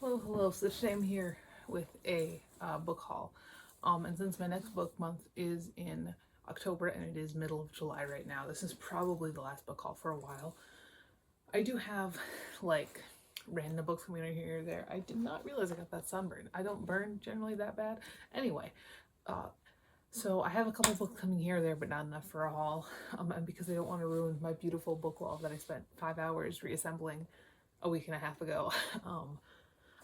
Hello. So today I'm here with a book haul. And since my next book month is in October and it is middle of July right now, this is probably the last book haul for a while. I do have like random books coming in here or there. I did not realize I got that sunburn. I don't burn generally that bad. Anyway, so I have a couple books coming here or there, but not enough for a haul. And because I don't want to ruin my beautiful book wall that I spent 5 hours reassembling a week and a half ago,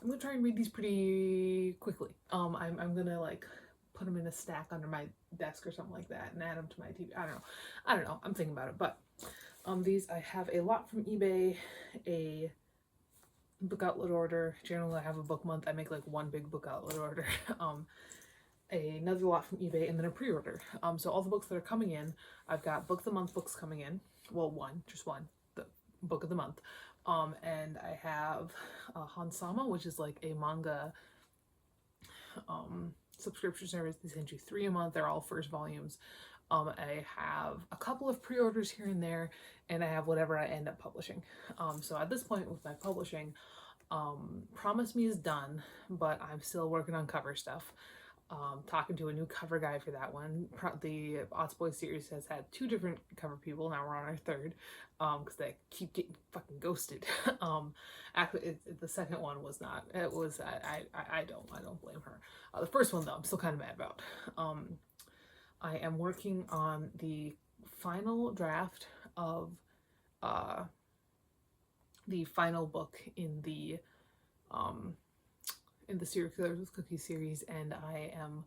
I'm gonna try and read these pretty quickly. I'm gonna like put them in a stack under my desk or something like that and add them to my TV. I don't know. I'm thinking about it, but these I have a lot from eBay, a book outlet order. Generally, I have a book month. I make like one big book outlet order. Another lot from eBay, and then a pre-order. So all the books that are coming in, I've got book of the month books coming in. Well, just one, the book of the month. And I have Hansama, which is like a manga subscription service. They send you 3 a month. They're all first volumes. I have a couple of pre-orders here and there, and I have whatever I end up publishing. So at this point with my publishing, Promise Me is done, but I'm still working on cover stuff. Talking to a new cover guy for that one. The Ots Boys series has had 2 different cover people. Now we're on our 3rd, because they keep getting fucking ghosted. Actually, the second one was not. It was I don't blame her. The first one though, I'm still kind of mad about. I am working on the final draft of the final book in the Serial Killers with Cookies series, and I am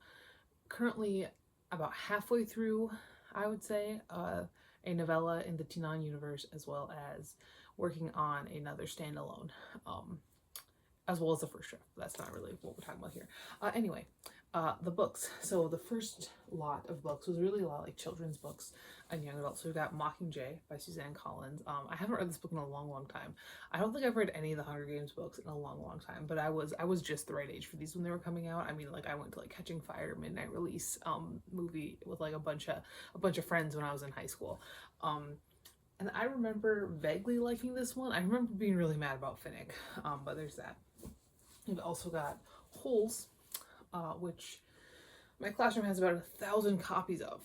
currently about halfway through, I would say, a novella in the Tinan universe, as well as working on another standalone, as well as the first draft. That's not really what we're talking about here. Anyway, the books. So the first lot of books was really a lot like children's books and young adults. So we've got Mockingjay by Suzanne Collins. I haven't read this book in a long time. I don't think I've read any of the Hunger Games books in a long time, but I was just the right age for these when they were coming out. I mean, like I went to like Catching Fire midnight release movie with like a bunch of friends when I was in high school. And I remember vaguely liking this one. I remember being really mad about Finnick, but there's that. We've also got Holes, which my classroom has about 1,000 copies of.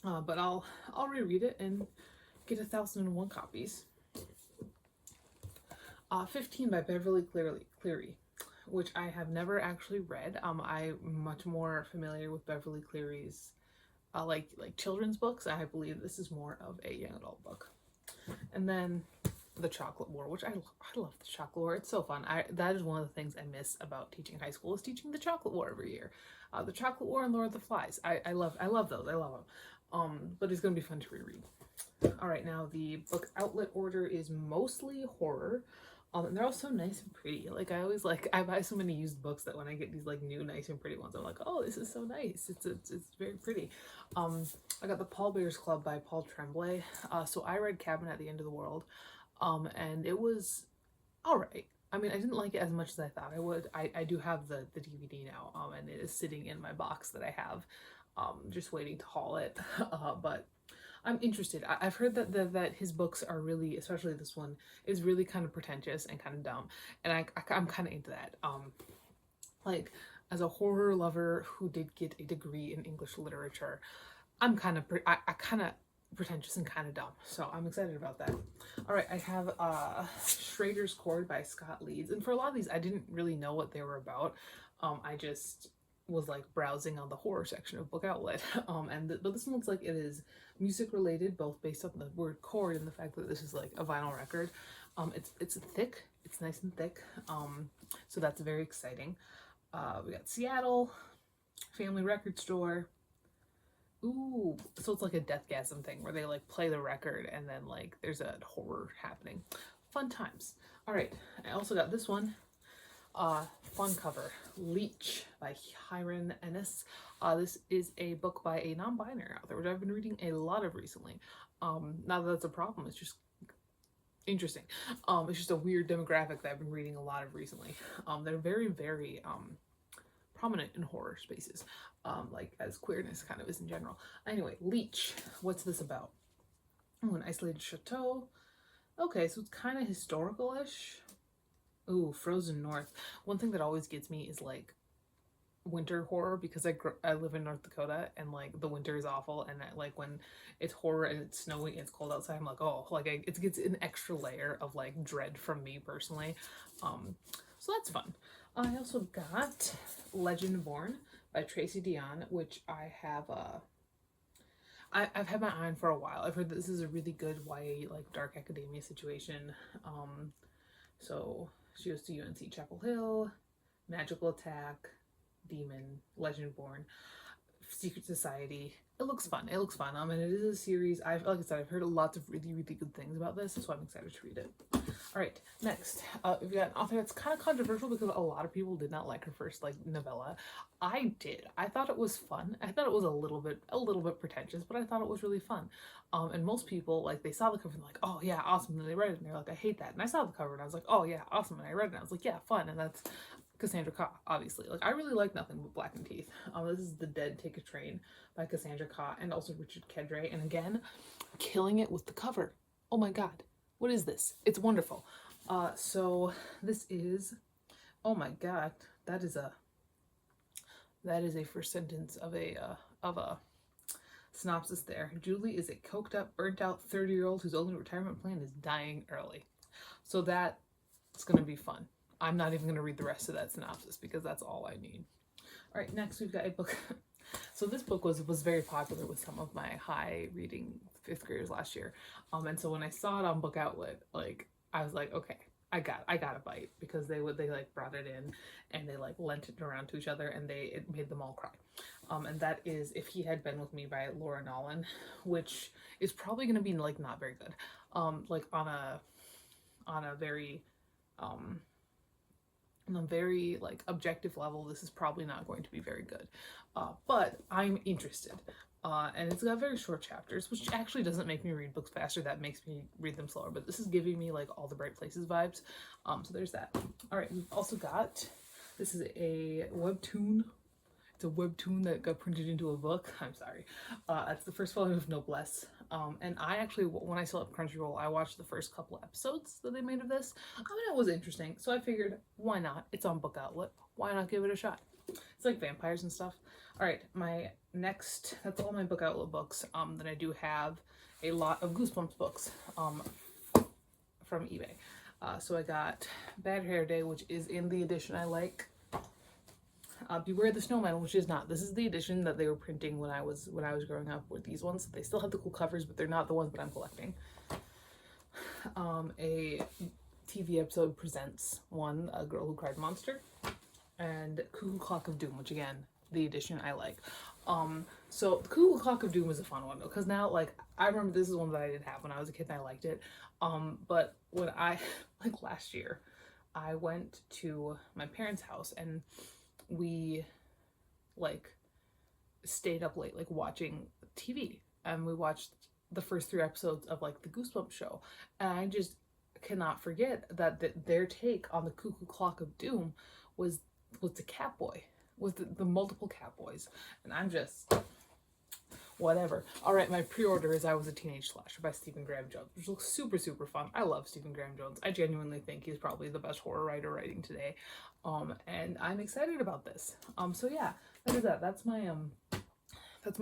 But I'll reread it and get 1,001 copies. 15 by Beverly Cleary, which I have never actually read. I'm much more familiar with Beverly Cleary's like children's books. I believe this is more of a young adult book. And then The Chocolate War, which I love The Chocolate War. It's so fun. That is one of the things I miss about teaching high school, is teaching The Chocolate War every year. The Chocolate War and Lord of the Flies. I love those. I love them. But it's gonna be fun to reread. All right, now the book outlet order is mostly horror. And they're all so nice and pretty. Like I buy so many used books that when I get these like new nice and pretty ones, I'm like, oh, this is so nice. It's very pretty. I got the Paul Bears Club by Paul Tremblay. So I read Cabin at the End of the World, and it was all right. I mean, I didn't like it as much as I thought I would. I do have the DVD now, and it is sitting in my box that I have, just waiting to haul it. But I'm interested. I've heard that his books are really, especially this one, is really kind of pretentious and kind of dumb, and I'm kind of into that. Like as a horror lover who did get a degree in English literature, I'm kind of pretentious and kind of dumb, so I'm excited about that. All right, I have Schrader's Chord by Scott Leeds, and for a lot of these, I didn't really know what they were about. I just was like browsing on the horror section of Book Outlet, but this one looks like it is music related, both based on the word chord and the fact that this is like a vinyl record. It's thick, it's nice and thick, so that's very exciting. We got Seattle, Family Record Store. Ooh, so it's like a Deathgasm thing where they like play the record and then like there's a horror happening. Fun times. All right, I also got this one. Fun cover, Leech by Hiron Ennis. This is a book by a non-binary author, which I've been reading a lot of recently. Not that that's a problem, it's just interesting. It's just a weird demographic that I've been reading a lot of recently. They're very prominent in horror spaces, like as queerness kind of is in general. Anyway, Leech, what's this about? Oh, an isolated chateau. Okay, so it's kind of historical-ish. Ooh, Frozen North. One thing that always gets me is like winter horror, because I live in North Dakota, and like the winter is awful, and like when it's horror and it's snowing, it's cold outside, I'm like, oh, like it gets an extra layer of like dread from me personally. So that's fun. I also got Legend Born by Tracy Dion, which I've had my eye on for a while. I've heard that this is a really good YA like dark academia situation. So she goes to UNC Chapel Hill, magical attack, demon, legend born, secret society. It looks fun. It looks fun. And it is a series. Like I said, I've heard lots of really, really good things about this, so I'm excited to read it. All right, next, we've got an author that's kind of controversial because a lot of people did not like her first like novella. I did. I thought it was fun. I thought it was a little bit pretentious, but I thought it was really fun. And most people, like, they saw the cover and like, oh yeah, awesome, and they read it and they're like, I hate that. And I saw the cover and I was like, oh yeah, awesome, and I read it and I was like, yeah, fun. And that's Cassandra Khaw, obviously. Like, I really like Nothing But Blackened Teeth. This is The Dead Take a Train by Cassandra Khaw and also Richard Kedre. And again, killing it with the cover. Oh my god, what is this? It's wonderful. So this is, oh my god, that is a first sentence of a synopsis there. Julie is a coked up, burnt out 30-year-old whose only retirement plan is dying early. So that's gonna be fun. I'm not even gonna read the rest of that synopsis because that's all I need. All right, next we've got a book. So this book was very popular with some of my high reading fifth graders last year. And so when I saw it on Book Outlet, like, I was like, okay, I got a bite, because they like brought it in and they like lent it around to each other, and it made them all cry. And that is If He Had Been With Me by Laura Nolan, which is probably going to be like not very good. Like on a very like objective level, this is probably not going to be very good. But I'm interested. And it's got very short chapters, which actually doesn't make me read books faster. That makes me read them slower. But this is giving me like All the Bright Places vibes. So there's that. All right, we've also got, this is a webtoon. It's a webtoon that got printed into a book. I'm sorry. It's the first volume of Noblesse. And I actually, when I still have Crunchyroll, I watched the first couple episodes that they made of this. I mean, it was interesting. So I figured, why not? It's on Book Outlet. Why not give it a shot? It's like vampires and stuff. All right, that's all my Book Outlet books. Then I do have a lot of Goosebumps books from eBay. So I got Bad Hair Day, which is in the edition I like. Beware the Snowman, which is not. This is the edition that they were printing when I was growing up, with these ones. They still have the cool covers, but they're not the ones that I'm collecting. A TV episode presents one, A Girl Who Cried Monster, and Cuckoo Clock of Doom, which again, the edition I like. So the Cuckoo Clock of Doom is a fun one, because now, like, I remember this is one that I did have when I was a kid and I liked it. But when I, like last year, I went to my parents' house and we like stayed up late, like watching TV, and we watched the first 3 episodes of like the Goosebumps show, and I just cannot forget that their take on the Cuckoo Clock of Doom was the Catboy, was the multiple Catboys, and I'm just whatever. All right, my pre-order is I Was a Teenage Slasher by Stephen Graham Jones, which looks super, super fun. I love Stephen Graham Jones. I genuinely think he's probably the best horror writer writing today. And I'm excited about this. So yeah, that is that. That's my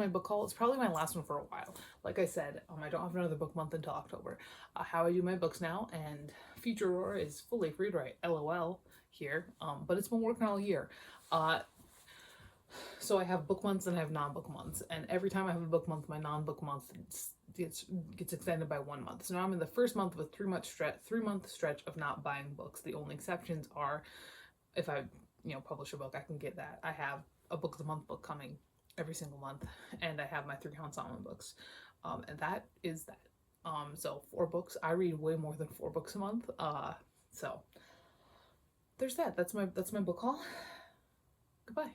book haul. It's probably my last one for a while. Like I said, I don't have another book month until October. How I do my books now, and Future Roar is fully free to write, LOL, here. But it's been working all year. So I have book months and I have non-book months, and every time I have a book month, my non-book month gets extended by 1 month. So now I'm in the first month of a 3-month stretch of not buying books. The only exceptions are if I publish a book, I can get that. I have a book of the month book coming every single month, and I have my 3 Hansaman books, and that is that. So 4 books. I read way more than 4 books a month. So there's that. That's my book haul. Goodbye.